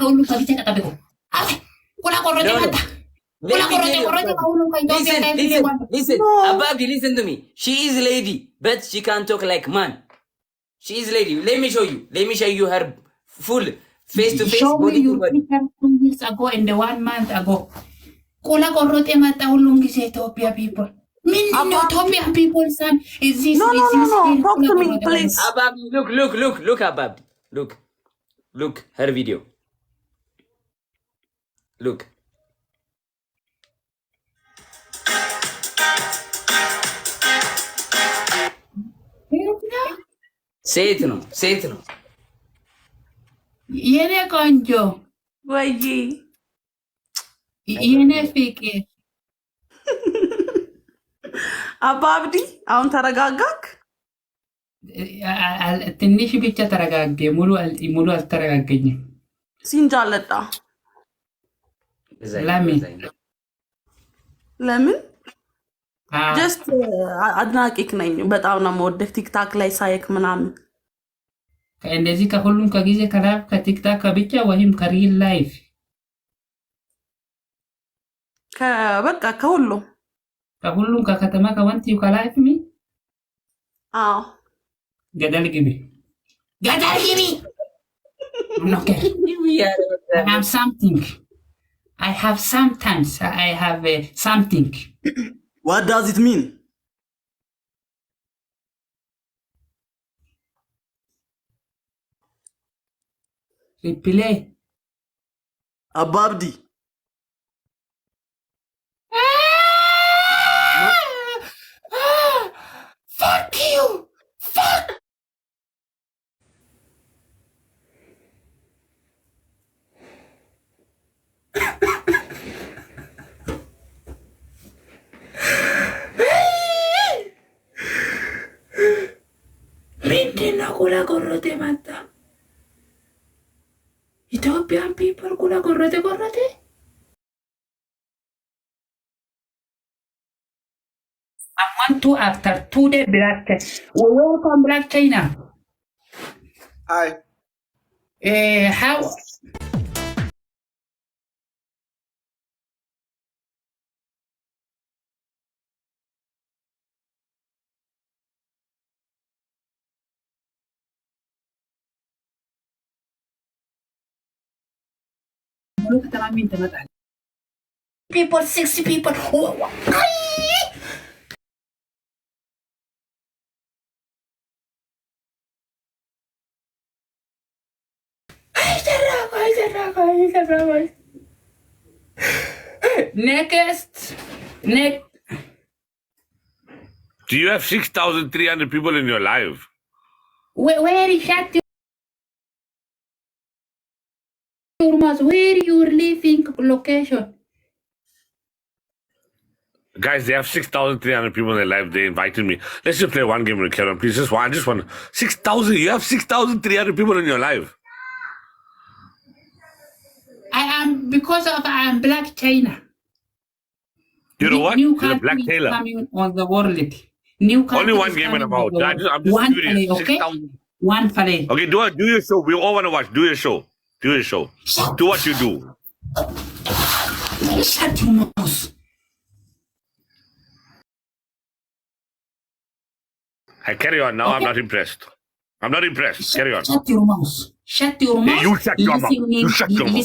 kaulung kabisa katabeko. Kula korrote mata. Kula korrote kaulung kai Listen, Abba, listen to me. She is lady, but she can't talk like man. She is lady. Let me show you her full face-to-face show body me to your body. picture 2 years ago and the 1 month ago. Kula korrote mata ulung is Ethiopia people. Meaning Ethiopian people, son. Is this No. Talk to me, please. Abba, look, Abba. Look, her video. Look. ሴት ነው የኔ ቆንጆ ወይ የኔ ፍቅር አባ አብዲ አሁን ተረጋጋክ? ትንሽ ብቻ ተረጋገ። ሙሉ አልተረጋገኝም። ሲንጃለጣ ለምን ጀስት አድናቂክ ነኝ። በጣም ነው የምወደው። ቲክታክ ላይ ሳይክ ምናምን እንደዚህ ከሁሉም ከጊዜ ከላይፍ ከቲክታክ ብቻ ወይም ከሪል ላይፍ በቃ ከሁሉም ከከተማ ከወንቲ ከላይፍ ሚ አዎ ገደል ግቢ Okay. I have something. Sometimes I have something. What does it mean? Replay. Abba Abdi. Fuck you. Fuck. Kula korrote mata. Ethiopian people kula korrote. I want to after 2 days Black China. Welcome Black China. Hi. How? People, 60 people. Next. Do you have 6,300 people in your live? Where is that? Where your living location? Guys, they have 6,300 people in their live. They invited me. Let's just play one game with Karen, please. Just one. 6,000. You have 6,300 people in your live. Because I am Black China. You know what? You're a Black Taylor. Coming on the world. New Only one game in about. I'm just one curious. Play, okay? 6,000. One play. Okay, do your show. We all want to watch. Do your show. Do what you do. Shut your mouth. Hey, carry on. Now okay. I'm not impressed. Carry on. Shut your mouth. Yeah, you shut your mouth. You shut your mouth.